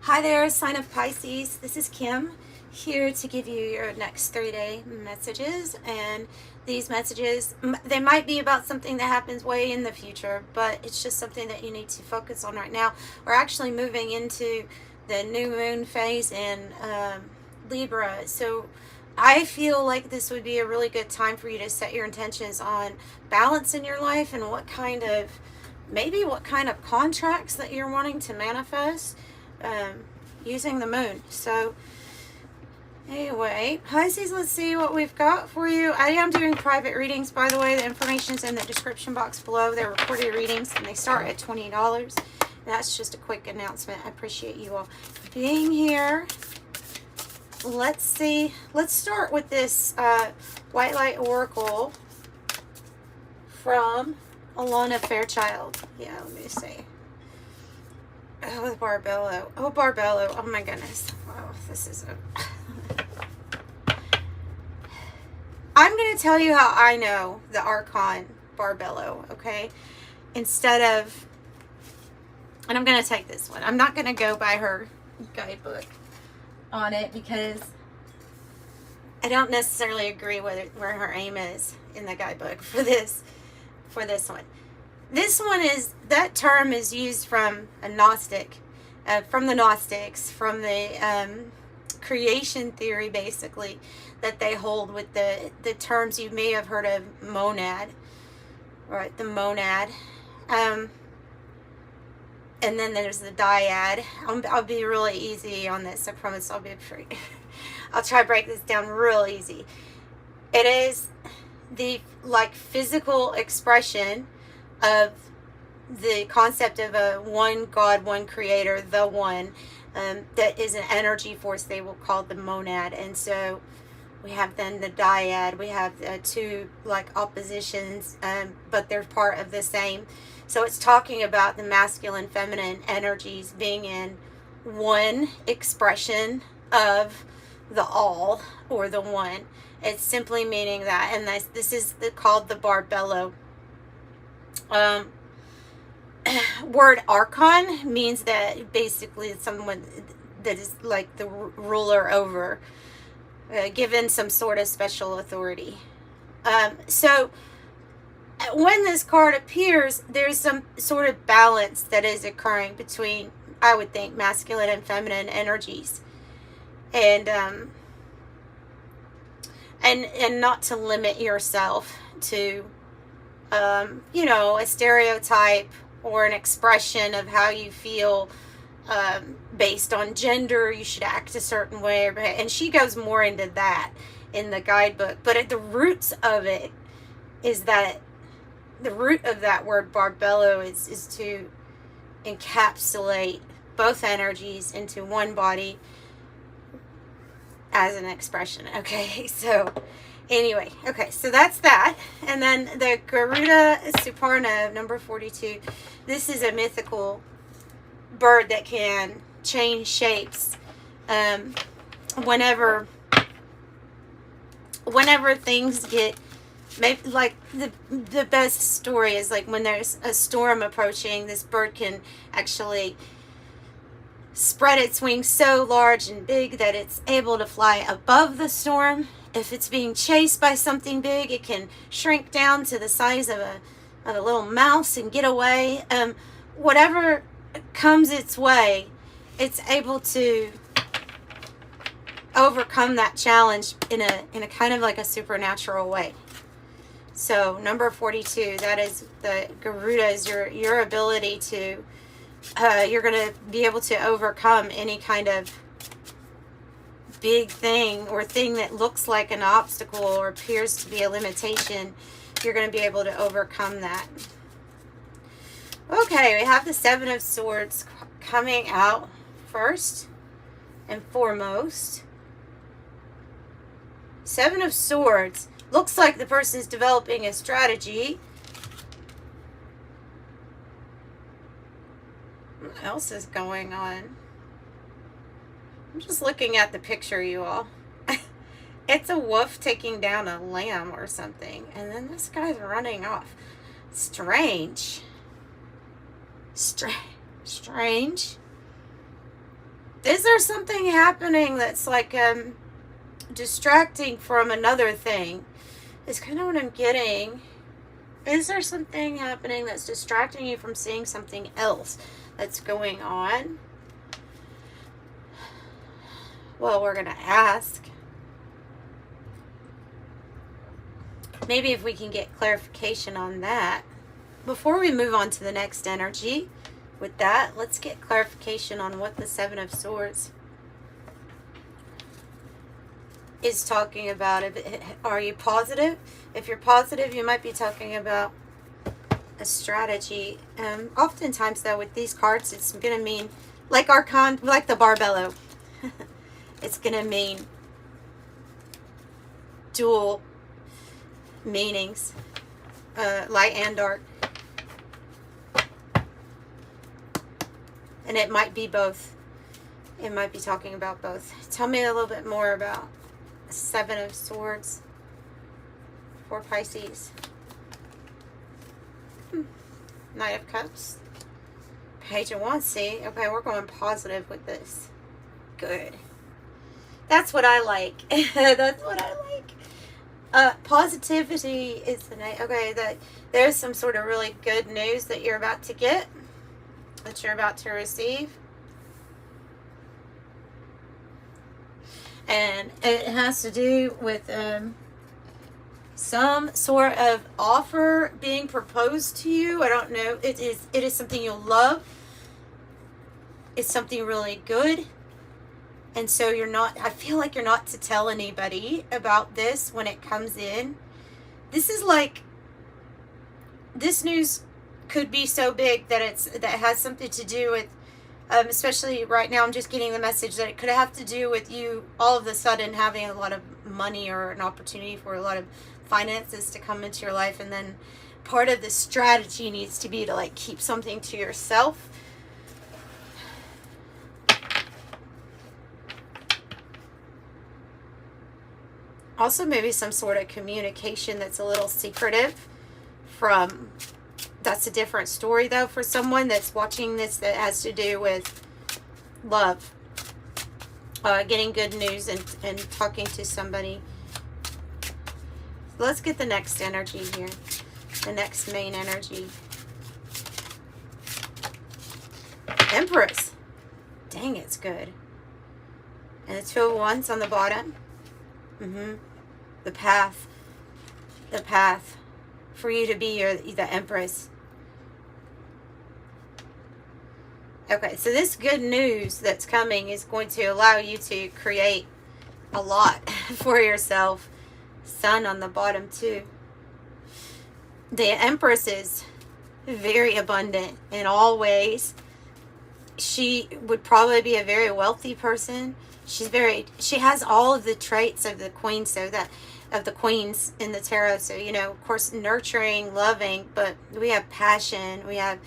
Hi there, sign of Pisces. This is Kim here to give you your next 3-day messages. And these messages, they might be about something that happens way in the future, but it's just something that you need to focus on right now. We're actually moving into the new moon phase in Libra. So I feel like this would be a really good time for you to set your intentions on balance in your life and what kind of contracts that you're wanting to manifest using the moon. So anyway, Pisces, let's see what we've got for you. I am doing private readings, by the way. The information's in the description box below. They're recorded readings and they start at $20. That's just a quick announcement. I appreciate you all being here. Let's see. Let's start with this White Light Oracle from Alana Fairchild. Yeah, let me see. Oh, Barbello. Oh, Barbello. Oh, my goodness. Oh, this is a... I'm going to tell you how I know the Archon Barbello, okay? Instead of... And I'm going to take this one. I'm not going to go by her guidebook on it because I don't necessarily agree with where her aim is in the guidebook for this one. This one is, that term is used from a Gnostic, from the Gnostics, from the creation theory, basically, that they hold with the terms you may have heard of, monad, right? The monad. And then there's the dyad. I'll be really easy on this. I promise I'll be free. I'll try to break this down real easy. It is the physical expression of the concept of a one God, one creator, the one, that is an energy force they will call the monad. And so we have then the dyad. We have two oppositions, but they're part of the same. So it's talking about the masculine, feminine energies being in one expression of the all or the one. It's simply meaning that, and this is called the Barbello. Word Archon means that basically it's someone that is like the ruler over, given some sort of special authority. So when this card appears, there's some sort of balance that is occurring between, I would think, masculine and feminine energies. And not to limit yourself to, a stereotype or an expression of how you feel based on gender. You should act a certain way. And she goes more into that in the guidebook. But at the roots of it is that the root of that word Barbello is to encapsulate both energies into one body as an expression. Okay, so anyway, okay, so that's that. And then the Garuda Suparna, number 42. This is a mythical bird that can change shapes whenever things get, maybe like the best story is like when there's a storm approaching, this bird can actually spread its wings so large and big that it's able to fly above the storm. If it's being chased by something big, it can shrink down to the size of a little mouse and get away. Whatever comes its way, it's able to overcome that challenge in a kind of like a supernatural way. So number 42, that is the Garuda, is your ability to, you're going to be able to overcome any kind of big thing or thing that looks like an obstacle or appears to be a limitation. You're going to be able to overcome that. Okay, we have the Seven of Swords coming out first and foremost. Seven of Swords. Looks like the person's developing a strategy. What else is going on? I'm just looking at the picture, you all. It's a wolf taking down a lamb or something. And then this guy's running off. Strange. Strange. Is there something happening that's like distracting from another thing? Is kind of what I'm getting. Is there something happening that's distracting you from seeing something else that's going on? Well, we're going to ask. Maybe if we can get clarification on that. Before we move on to the next energy, with that, let's get clarification on what the Seven of Swords is talking about. Are you positive? If you're positive, you might be talking about a strategy. Oftentimes, though, with these cards, it's going to mean, like like the Barbello, it's going to mean dual meanings, light and dark. And it might be both. It might be talking about both. Tell me a little bit more about Seven of Swords for Pisces. Knight of Cups. Page of Wands. See? Okay, we're going positive with this. Good. That's what I like. That's what I like. Positivity is the night. Okay, that there's some sort of really good news that you're about to get. That you're about to receive. And it has to do with some sort of offer being proposed to you. I don't know. It is something you'll love. It's something really good. And so you're not, I feel like you're not to tell anybody about this when it comes in. This is like, this news could be so big that that has something to do with, especially right now, I'm just getting the message that it could have to do with you all of a sudden having a lot of money or an opportunity for a lot of finances to come into your life. And then part of the strategy needs to be to like keep something to yourself. Also, maybe some sort of communication that's a little secretive from... That's a different story, though, for someone that's watching this that has to do with love. Getting good news and talking to somebody. Let's get the next energy here. The next main energy. Empress. Dang, it's good. And the Two of Wands on the bottom. The path. The path. For you to be the Empress. Okay, so this good news that's coming is going to allow you to create a lot for yourself. Sun on the bottom too. The Empress is very abundant in all ways. She would probably be a very wealthy person. She has all of the traits of the queen, so that of the queens in the tarot. So, you know, of course, nurturing, loving, but we have passion. We have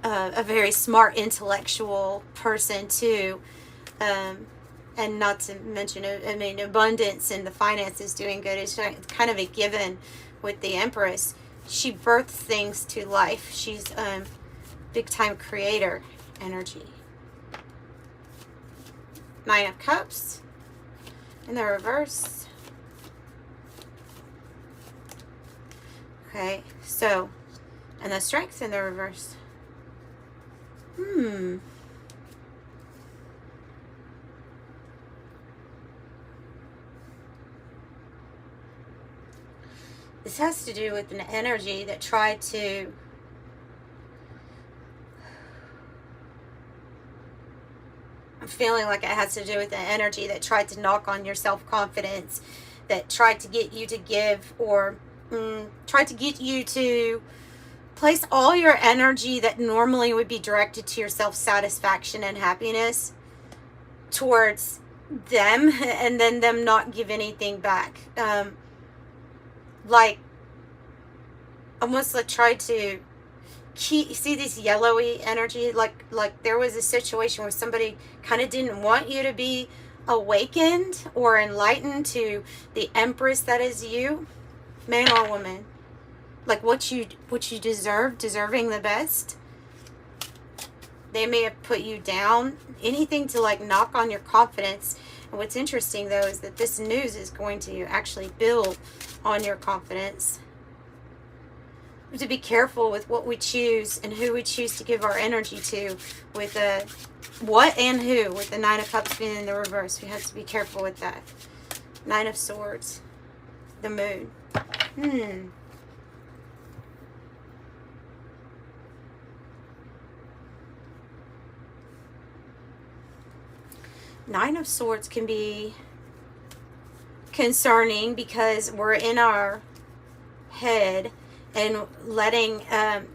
a very smart, intellectual person too. And not to mention, I mean, abundance in the finances, doing good is kind of a given with the Empress. She births things to life. She's big time creator energy. Nine of Cups in the reverse. Okay, so, and the Strength in the reverse. This has to do with an energy that tried to I'm feeling like it has to do with an energy that tried to knock on your self-confidence, that tried to get you to give, or tried to get you to place all your energy that normally would be directed to your self-satisfaction and happiness towards them, and then them not give anything back. Like, almost like tried to see this yellowy energy, like there was a situation where somebody kind of didn't want you to be awakened or enlightened to the Empress that is you, man or woman. Like what you deserve, deserving the best. They may have put you down. Anything to like knock on your confidence. And what's interesting though is that this news is going to actually build on your confidence. We have to be careful with what we choose and who we choose to give our energy to with what and who, with the Nine of Cups being in the reverse. We have to be careful with that. Nine of Swords. The Moon. Nine of Swords can be concerning because we're in our head and letting,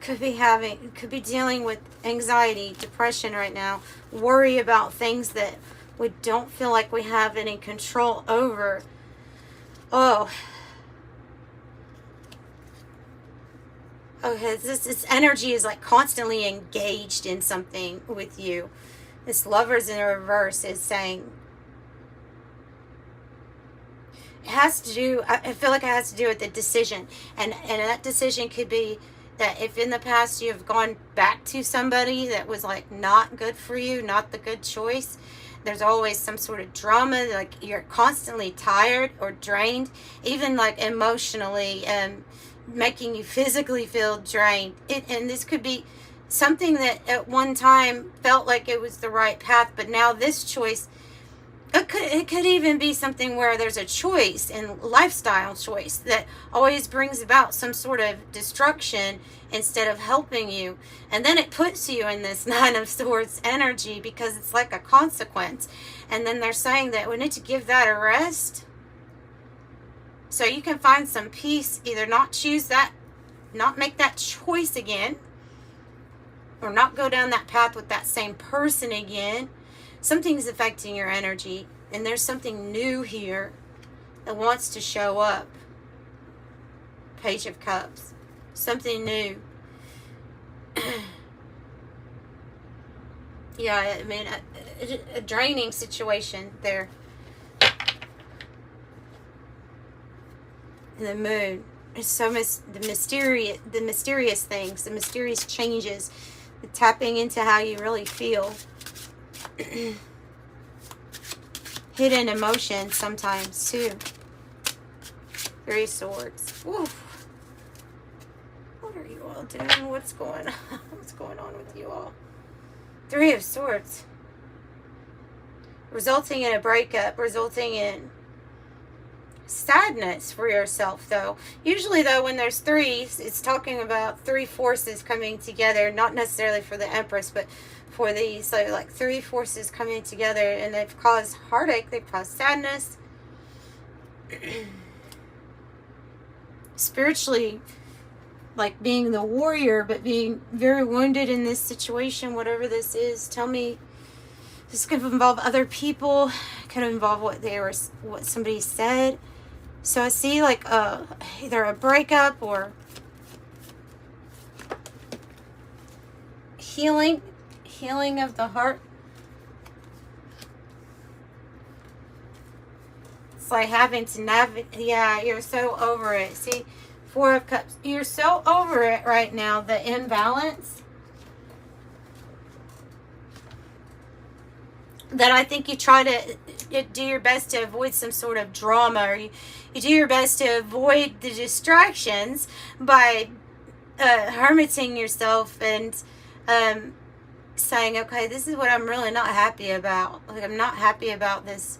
could be dealing with anxiety, depression right now, worry about things that we don't feel like we have any control over. Oh. Okay, this energy is like constantly engaged in something with you. This Lovers in the reverse is saying, it has to do, I feel like it has to do with the decision. And that decision could be that if in the past you have gone back to somebody that was like not good for you, not the good choice, there's always some sort of drama, like you're constantly tired or drained, even like emotionally, and making you physically feel drained. And this could be something that at one time felt like it was the right path, but now this choice, it could even be something where there's a choice and lifestyle choice that always brings about some sort of destruction instead of helping you. And then it puts you in this Nine of Swords energy because it's like a consequence. And then they're saying that we need to give that a rest so you can find some peace, either not choose that, not make that choice again, or not go down that path with that same person again. Something's affecting your energy, and there's something new here that wants to show up. Page of Cups. Something new. Yeah, I mean, a draining situation there. And the Moon. It's so the mysterious things, the mysterious changes, the tapping into how you really feel. Hidden emotions sometimes too. Three of Swords. Oof. What are you all doing? What's going on? What's going on with you all? Three of Swords. Resulting in a breakup, resulting in sadness for yourself, though. Usually, though, when there's threes, it's talking about three forces coming together, not necessarily for the Empress, but for these. So, like, three forces coming together, and they've caused heartache, they've caused sadness. Spiritually, like being the warrior, but being very wounded in this situation, whatever this is. Tell me, this could involve other people, it could involve what somebody said. So I see like either a breakup or healing of the heart. It's like having to navigate. Yeah, you're so over it. See, Four of Cups. You're so over it right now, the imbalance, that I think you try to do your best to avoid some sort of drama, or you do your best to avoid the distractions by hermiting yourself and saying, okay, this is what I'm really not happy about. Like, I'm not happy about this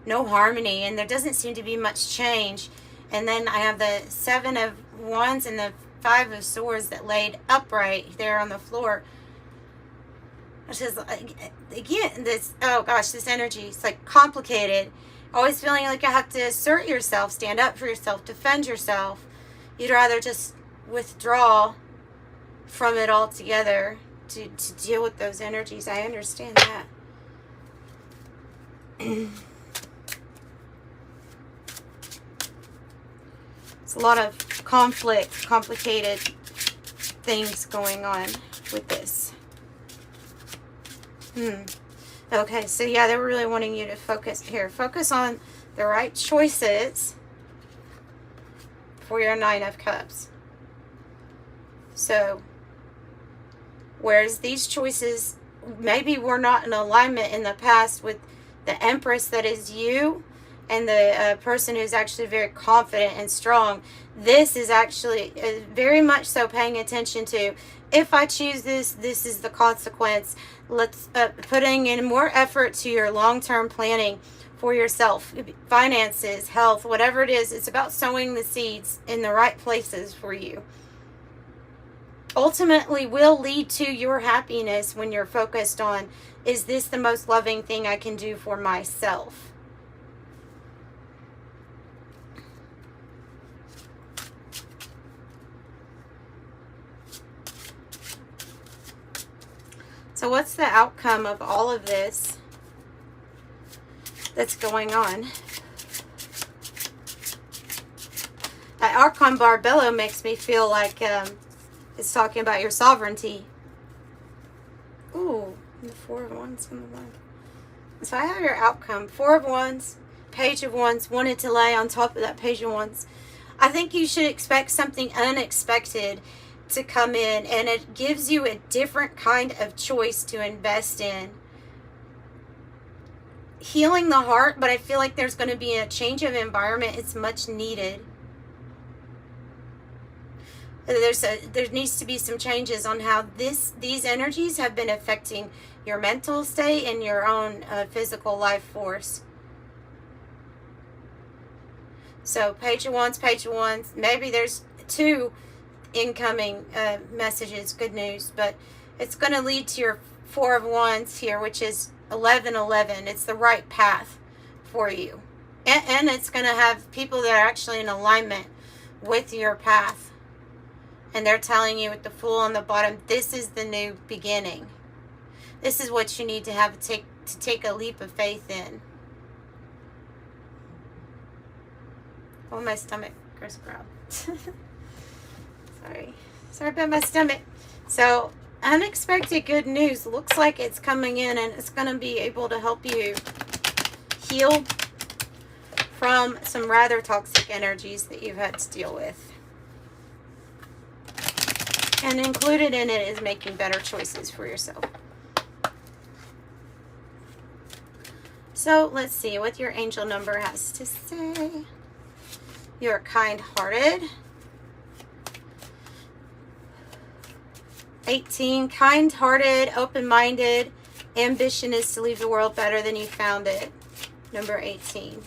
no harmony, and there doesn't seem to be much change. And then I have the Seven of Wands and the Five of Swords that laid upright there on the floor. Which is, again, this, oh gosh, this energy, it's like complicated. Always feeling like you have to assert yourself, stand up for yourself, defend yourself. You'd rather just withdraw from it altogether to deal with those energies. I understand that. It's a lot of conflict, complicated things going on with this. Okay, so yeah, they were really wanting you to focus here. Focus on the right choices for your Nine of Cups. So, whereas these choices maybe were not in alignment in the past with the Empress that is you, and the person who's actually very confident and strong. This is actually very much so paying attention to, if I choose this, this is the consequence. Let's putting in more effort to your long-term planning for yourself, finances, health, whatever it is. It's about sowing the seeds in the right places for you. Ultimately will lead to your happiness when you're focused on, is this the most loving thing I can do for myself? So what's the outcome of all of this that's going on? That Archon Barbello makes me feel like it's talking about your sovereignty. Ooh, the Four of Wands on the line. So I have your outcome. Four of Wands, Page of Wands, wanted to lay on top of that Page of Wands. I think you should expect something unexpected to come in, and it gives you a different kind of choice to invest in. Healing the heart, but I feel like there's going to be a change of environment. It's much needed. There needs to be some changes on how these energies have been affecting your mental state and your own physical life force. So Page of Wands, Page of Wands. Maybe there's two incoming messages, good news, but it's going to lead to your Four of Wands here, which is 1111. It's the right path for you, and it's going to have people that are actually in alignment with your path, and they're telling you with the Fool on the bottom, this is the new beginning. This is what you need to have to take a leap of faith in. Oh, my stomach goes growled. Sorry about my stomach. So unexpected good news looks like it's coming in, and it's going to be able to help you heal from some rather toxic energies that you've had to deal with. And included in it is making better choices for yourself. So let's see what your angel number has to say. You're kind-hearted. 18, kind-hearted, open-minded. Ambition is to leave the world better than you found it. Number 18.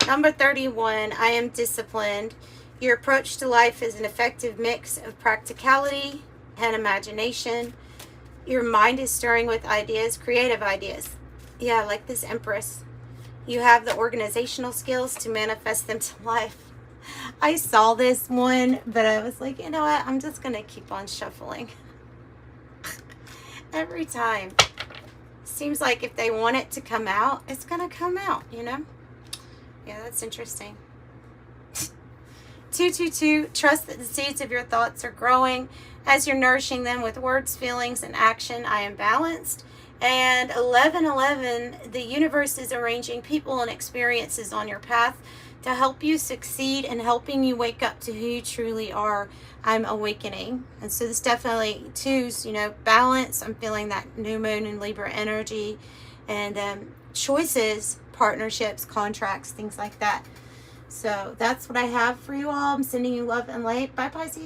Number 31, I am disciplined. Your approach to life is an effective mix of practicality and imagination. Your mind is stirring with ideas, creative ideas. Yeah, like this Empress. You have the organizational skills to manifest them to life. I saw this one, but I was like, you know what? I'm just going to keep on shuffling. Every time. Seems like if they want it to come out, it's going to come out, you know? Yeah, that's interesting. 222, trust that the seeds of your thoughts are growing. As you're nourishing them with words, feelings, and action, I am balanced. And 1111, the universe is arranging people and experiences on your path to help you succeed and helping you wake up to who you truly are. I'm awakening. And so this definitely, twos, you know, balance. I'm feeling that new moon in Libra energy, and choices, partnerships, contracts, things like that. So that's what I have for you all. I'm sending you love and light. Bye, Pisces.